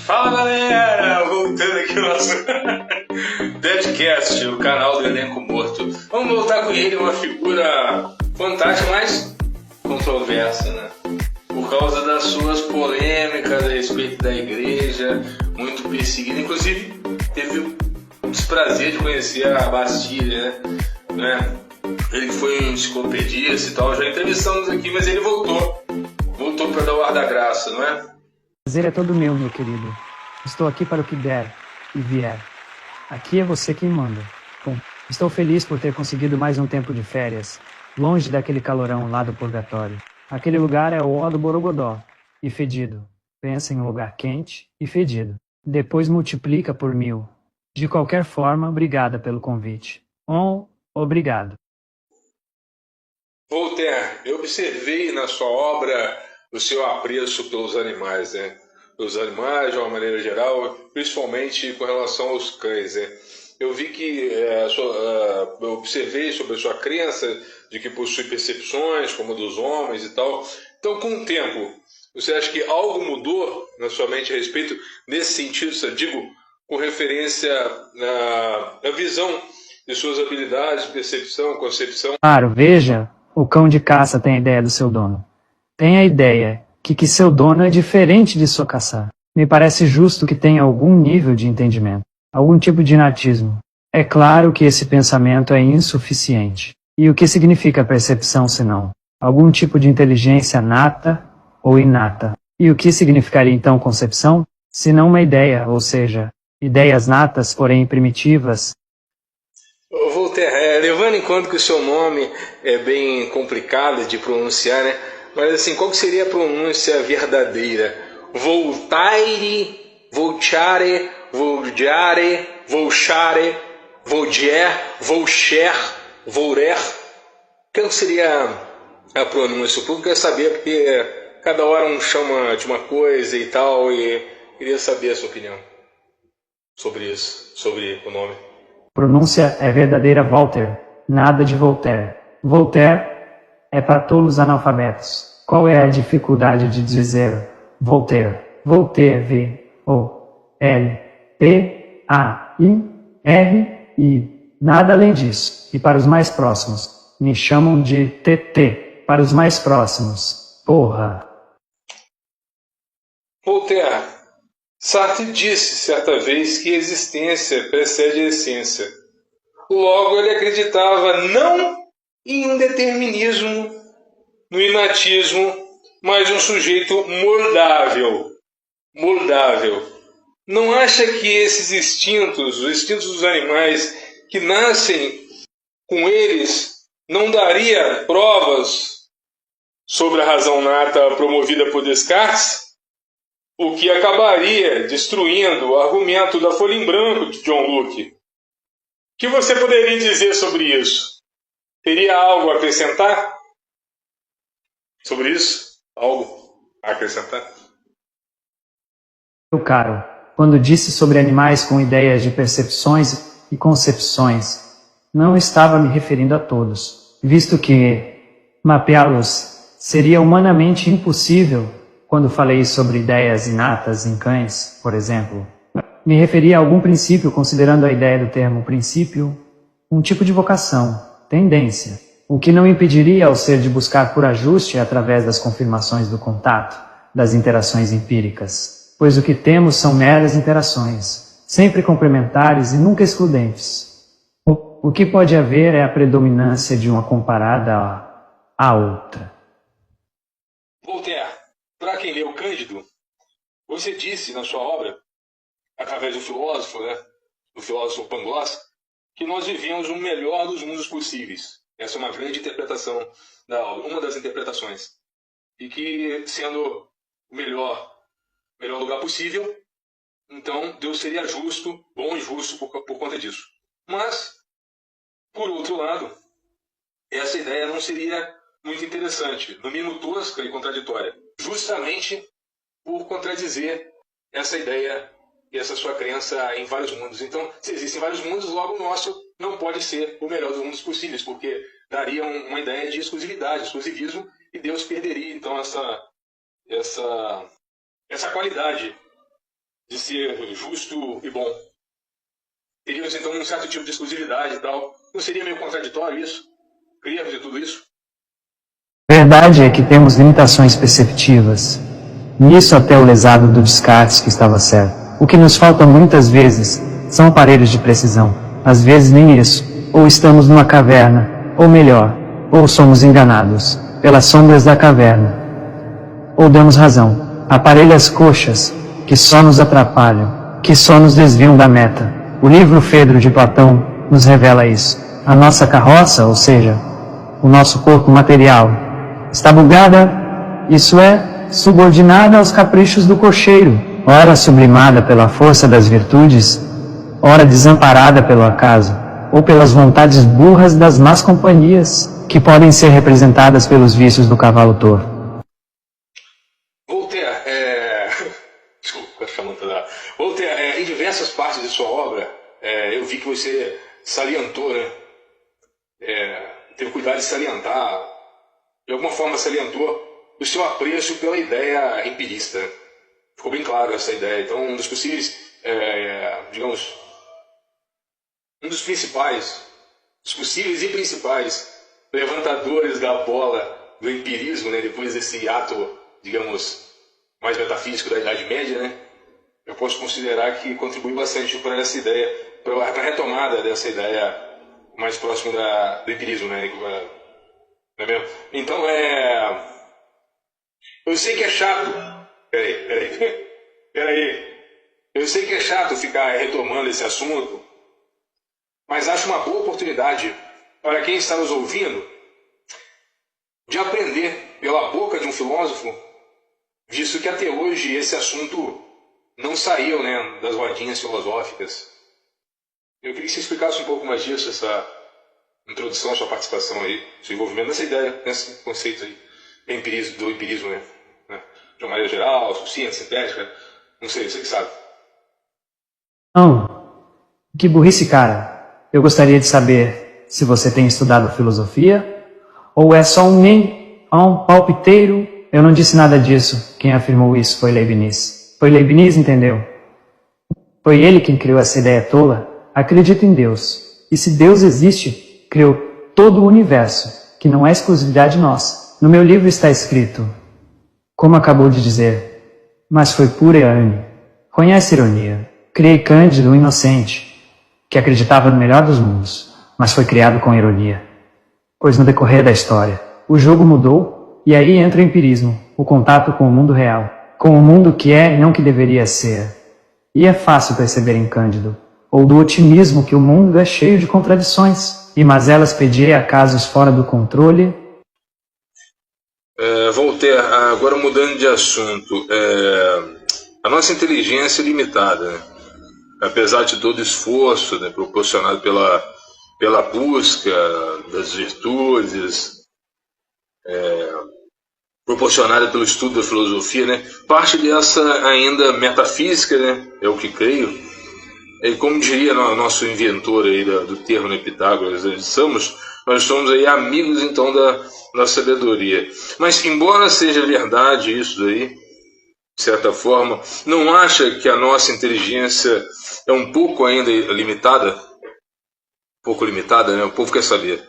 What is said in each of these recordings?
Fala galera, voltando aqui o nosso Deadcast, o canal do Elenco Morto. Vamos voltar com ele, uma figura fantástica, mas controversa, né? Por causa das suas polêmicas a respeito da igreja, muito perseguida. Inclusive, teve o desprazer de conhecer a Bastilha, né? Ele foi um enciclopedista e tal, já entrevistamos aqui, mas ele voltou para dar o ar da graça, não é? O prazer é todo meu querido. Estou aqui para o que der e vier. Aqui é você quem manda. Bom, estou feliz por ter conseguido mais um tempo de férias, longe daquele calorão lá do purgatório. Aquele lugar é o ó do Borogodó, e fedido. Pensa em um lugar quente e fedido. Depois multiplica por 1000. De qualquer forma, obrigada pelo convite. Obrigado. Voltaire, eu observei na sua obra o seu apreço pelos animais, né? Pelos animais, de uma maneira geral, principalmente com relação aos cães, né? Eu vi que eu observei sobre a sua crença de que possui percepções, como a dos homens e tal. Então, com o tempo, você acha que algo mudou na sua mente a respeito nesse sentido, digo, com referência à visão de suas habilidades, percepção, concepção? Claro, veja, o cão de caça tem a ideia do seu dono. Tem a ideia que seu dono é diferente de sua caça. Me parece justo que tenha algum nível de entendimento, algum tipo de inatismo. É claro que esse pensamento é insuficiente. E o que significa percepção senão? Algum tipo de inteligência nata ou inata. E o que significaria então concepção? Se não uma ideia, ou seja, ideias natas, porém primitivas. Voltaire, levando em conta que o seu nome é bem complicado de pronunciar, né? Mas assim, qual que seria a pronúncia verdadeira? Voltaire, Voltare, Volgiare, Volchare, Voldier, Volcher, Volrer. Qual seria a pronúncia? O público quer saber porque cada hora um chama de uma coisa e tal, e queria saber a sua opinião sobre isso, sobre o nome. Pronúncia é verdadeira Voltaire, nada de Voltaire. Voltaire é para todos os analfabetos. Qual é a dificuldade de dizer Voltaire? Voltaire, V-O-L-T-A-I-R-I. Nada além disso. E para os mais próximos, me chamam de TT. Para os mais próximos, porra. Voltaire, Sartre disse certa vez que a existência precede a essência. Logo, ele acreditava não em um determinismo, no inatismo, mas um sujeito moldável. Não acha que esses instintos, os instintos dos animais que nascem com eles, não daria provas sobre a razão nata promovida por Descartes? O que acabaria destruindo o argumento da folha em branco de John Locke. O que você poderia dizer sobre isso? Teria algo a acrescentar sobre isso? Algo a acrescentar? Meu caro, quando disse sobre animais com ideias de percepções e concepções, não estava me referindo a todos, visto que mapeá-los seria humanamente impossível quando falei sobre ideias inatas em cães, por exemplo. Me referia a algum princípio considerando a ideia do termo princípio um tipo de vocação, tendência, o que não impediria ao ser de buscar por ajuste através das confirmações do contato, das interações empíricas, pois o que temos são meras interações, sempre complementares e nunca excludentes. O que pode haver é a predominância de uma comparada à outra. Voltaire, para quem leu Cândido, você disse na sua obra, através do filósofo, né, do filósofo Pangloss, que nós vivíamos o melhor dos mundos possíveis. Essa é uma grande interpretação da obra, uma das interpretações. E que, sendo o melhor lugar possível, então Deus seria justo, bom e justo por conta disso. Mas, por outro lado, essa ideia não seria muito interessante, no mínimo tosca e contraditória, justamente por contradizer essa ideia e essa sua crença em vários mundos. Então, se existem vários mundos, logo o nosso não pode ser o melhor dos mundos possíveis, porque daria uma ideia de exclusividade, exclusivismo, e Deus perderia, então, essa essa qualidade de ser justo e bom. Teríamos então um certo tipo de exclusividade e tal. Não seria meio contraditório isso? Queria fazer tudo isso? Verdade é que temos limitações perceptivas. Nisso até o lesado do Descartes que estava certo. O que nos falta muitas vezes são aparelhos de precisão. Às vezes nem isso. Ou estamos numa caverna, ou melhor, ou somos enganados pelas sombras da caverna. Ou damos razão. Aparelhos coxas, que só nos atrapalham, que só nos desviam da meta. O livro Fedro de Platão nos revela isso. A nossa carroça, ou seja, o nosso corpo material, está bugada, isso é, subordinada aos caprichos do cocheiro, ora sublimada pela força das virtudes, ora desamparada pelo acaso, ou pelas vontades burras das más companhias, que podem ser representadas pelos vícios do cavalo touro. Desculpa, chamando toda. Voltaire, em diversas partes de sua obra, eu vi que você salientou, né? Teve cuidado de salientar, de alguma forma salientou o seu apreço pela ideia empirista. Ficou bem claro essa ideia. Então, um dos possíveis, digamos, um dos possíveis e principais levantadores da bola do empirismo, né, depois desse ato, digamos, mais metafísico da Idade Média, né, eu posso considerar que contribui bastante para essa ideia, para a retomada dessa ideia mais próximo do empirismo, né, não é mesmo? Então, eu sei que é chato. Peraí. Eu sei que é chato ficar retomando esse assunto, mas acho uma boa oportunidade para quem está nos ouvindo de aprender pela boca de um filósofo, visto que até hoje esse assunto não saiu, né, das rodinhas filosóficas. Eu queria que você explicasse um pouco mais disso, essa introdução, a sua participação aí, seu envolvimento nessa ideia, nesse conceito aí, do empirismo, né? De uma maneira geral, ciência, sintética, não sei, você que sabe. Não. Que burrice, cara. Eu gostaria de saber se você tem estudado filosofia, ou é só um palpiteiro. Eu não disse nada disso. Quem afirmou isso foi Leibniz. Foi Leibniz, entendeu? Foi ele quem criou essa ideia tola. Acredita em Deus. E se Deus existe, criou todo o universo, que não é exclusividade nossa. No meu livro está escrito, como acabou de dizer, mas foi pura ironia. Conhece ironia? Criei Cândido, um inocente, que acreditava no melhor dos mundos, mas foi criado com ironia. Pois no decorrer da história, o jogo mudou, e aí entra o empirismo, o contato com o mundo real, com o mundo que é e não que deveria ser. E é fácil perceber em Cândido, ou do otimismo que o mundo é cheio de contradições, e mazelas pedir a casos fora do controle. Voltaire, agora mudando de assunto, a nossa inteligência é limitada, né? Apesar de todo esforço, né, proporcionado pela busca das virtudes, proporcionada pelo estudo da filosofia, né, parte dessa ainda metafísica, né, é o que creio. E como diria nosso inventor aí do termo, né, Pitágoras, nós somos aí amigos então da sabedoria. Mas embora seja verdade isso daí, de certa forma, não acha que a nossa inteligência é um pouco ainda limitada? Um pouco limitada, né? O povo quer saber.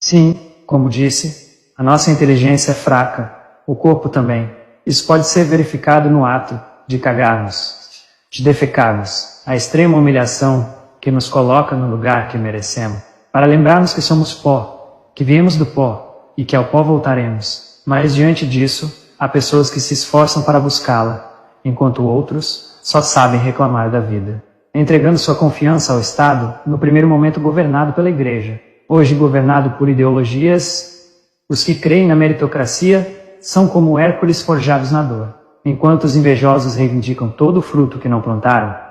Sim, como disse, a nossa inteligência é fraca, o corpo também. Isso pode ser verificado no ato de cagarmos, de defecarmos, a extrema humilhação que nos coloca no lugar que merecemos, para lembrarmos que somos pó, que viemos do pó e que ao pó voltaremos. Mas diante disso, há pessoas que se esforçam para buscá-la, enquanto outros só sabem reclamar da vida, entregando sua confiança ao Estado, no primeiro momento governado pela Igreja, hoje governado por ideologias. Os que creem na meritocracia são como Hércules forjados na dor, enquanto os invejosos reivindicam todo o fruto que não plantaram.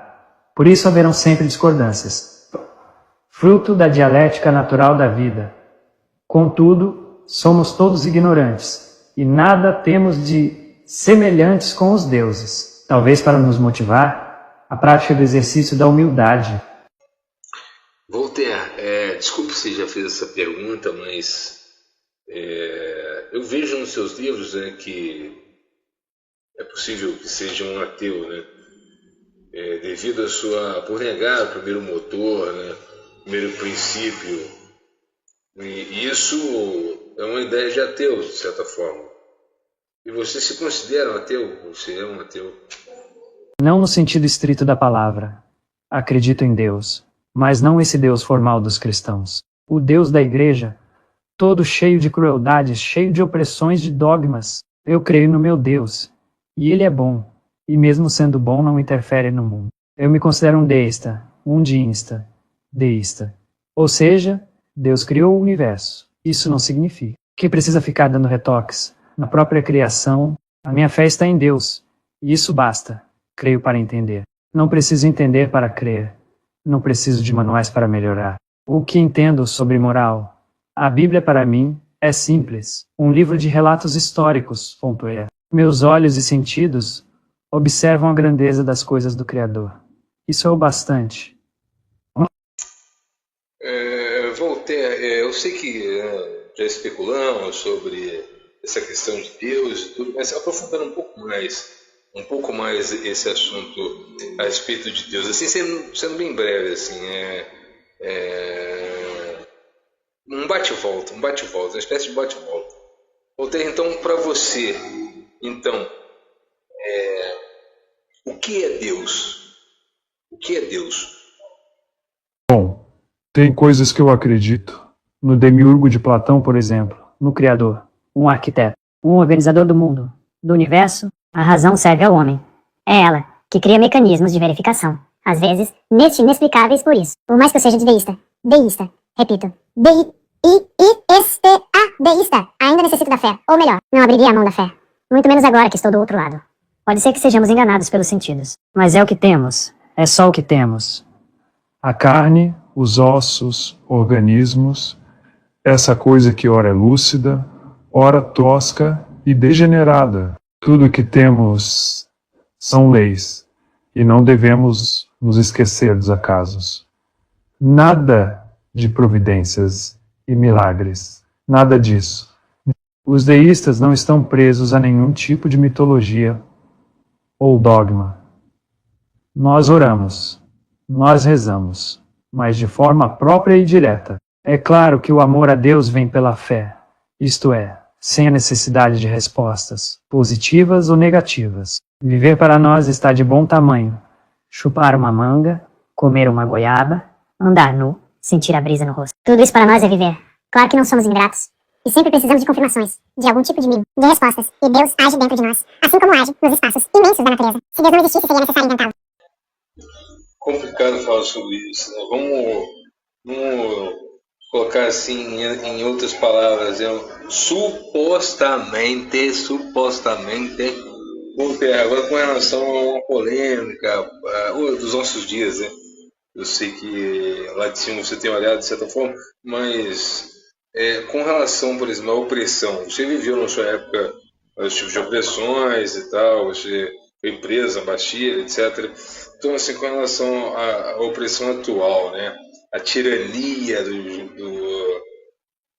Por isso haverão sempre discordâncias, fruto da dialética natural da vida. Contudo, somos todos ignorantes, e nada temos de semelhantes com os deuses. Talvez para nos motivar, a prática do exercício da humildade. Voltaire, desculpe se já fez essa pergunta, mas eu vejo nos seus livros, né, que é possível que seja um ateu, né? Devido a por negar o primeiro motor, né? O primeiro princípio. E isso é uma ideia de ateu, de certa forma. E você se considera um ateu? Você é um ateu? Não no sentido estrito da palavra. Acredito em Deus, mas não esse Deus formal dos cristãos. O Deus da igreja, todo cheio de crueldades, cheio de opressões, de dogmas. Eu creio no meu Deus, e Ele é bom, e mesmo sendo bom não interfere no mundo. Eu me considero um deísta, undista, deísta. Ou seja, Deus criou o universo. Isso não significa que precisa ficar dando retoques na própria criação. A minha fé está em Deus, e isso basta. Creio para entender. Não preciso entender para crer. Não preciso de manuais para melhorar. O que entendo sobre moral? A Bíblia para mim é simples. Um livro de relatos históricos. Meus olhos e sentidos observam a grandeza das coisas do Criador. Isso é o bastante. Voltaire, eu sei que já especulamos sobre essa questão de Deus e tudo, mas aprofundando um pouco mais esse assunto a respeito de Deus, assim, sendo bem breve, assim, um bate-volta, uma espécie de bate-volta. Voltaire, então, para você, então, o que é Deus? O que é Deus? Bom, tem coisas que eu acredito. No demiurgo de Platão, por exemplo. No Criador, um arquiteto, um organizador do mundo, do universo. A razão serve ao homem. É ela que cria mecanismos de verificação, às vezes inexplicáveis por isso. Por mais que eu seja deísta, repito, deísta, ainda necessito da fé, ou melhor, não abriria a mão da fé, muito menos agora que estou do outro lado. Pode ser que sejamos enganados pelos sentidos, mas é o que temos, é só o que temos. A carne, os ossos, organismos, essa coisa que ora é lúcida, ora tosca e degenerada. Tudo que temos são leis, e não devemos nos esquecer dos acasos. Nada de providências e milagres, nada disso. Os deístas não estão presos a nenhum tipo de mitologia ou dogma. Nós oramos, nós rezamos, mas de forma própria e direta. É claro que o amor a Deus vem pela fé, isto é, sem a necessidade de respostas, positivas ou negativas. Viver para nós está de bom tamanho. Chupar uma manga, comer uma goiaba, andar nu, sentir a brisa no rosto. Tudo isso para nós é viver. Claro que não somos ingratos. E sempre precisamos de confirmações, de algum tipo de mimo, de respostas. E Deus age dentro de nós, assim como age nos espaços imensos da natureza. Se Deus não existisse, seria necessário inventá-lo. Complicado falar sobre isso, né? Vamos colocar assim em outras palavras, supostamente, agora com relação a uma polêmica dos nossos dias, né? Eu sei que lá de cima você tem olhado de certa forma, mas com relação, por exemplo, à opressão, você viveu na sua época os tipos de opressões e tal, você foi presa, Bastilha, etc. Então, assim, com relação à opressão atual, né? A tirania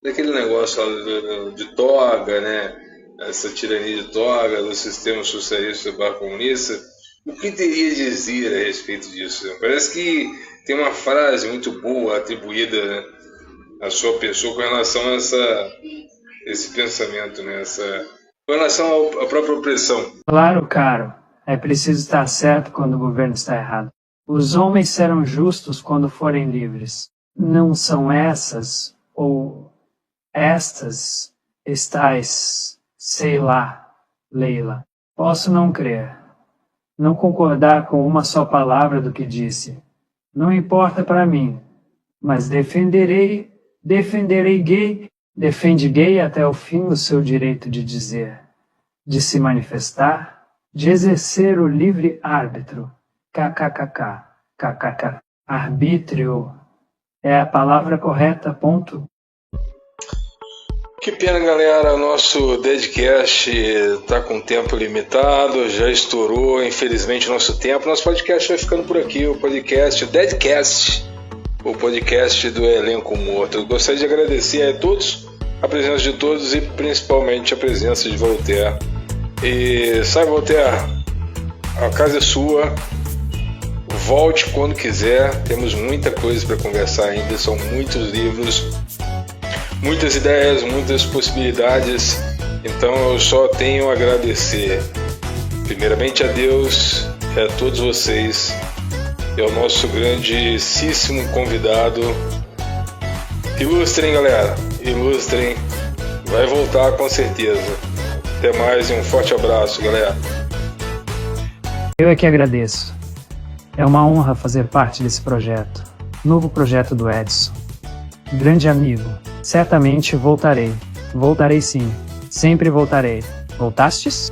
daquele negócio lá de toga, né? Essa tirania de toga do sistema socialista barra comunista, o que teria a dizer a respeito disso? Parece que tem uma frase muito boa atribuída, né, à sua pessoa com relação a esse pensamento, né? Com relação à própria opressão. Claro, caro. É preciso estar certo quando o governo está errado. Os homens serão justos quando forem livres. Não são essas ou estas, estais, sei lá, Leila. Posso não crer, não concordar com uma só palavra do que disse. Não importa para mim, mas defenderei gay. Defende gay até o fim o seu direito de dizer, de se manifestar, de exercer o livre árbitro. KKK. Arbítrio é a palavra correta, ponto. Que pena, galera, o nosso Deadcast está com tempo limitado, já estourou, infelizmente, o nosso tempo. Nosso podcast vai ficando por aqui, o podcast Deadcast, o podcast do Elenco Morto. Eu gostaria de agradecer a todos, a presença de todos e principalmente a presença de Voltaire. E sabe, Voltaire, a casa é sua. Volte quando quiser. Temos muita coisa para conversar ainda. São muitos livros, muitas ideias, muitas possibilidades. Então eu só tenho a agradecer primeiramente a Deus e a todos vocês e ao nosso grandíssimo convidado. Ilustrem, galera, ilustrem. Vai voltar com certeza. Até mais e um forte abraço, galera. Eu é que agradeço. É uma honra fazer parte desse projeto. Novo projeto do Edson. Grande amigo. Certamente voltarei. Voltarei sim. Sempre voltarei. Voltastes?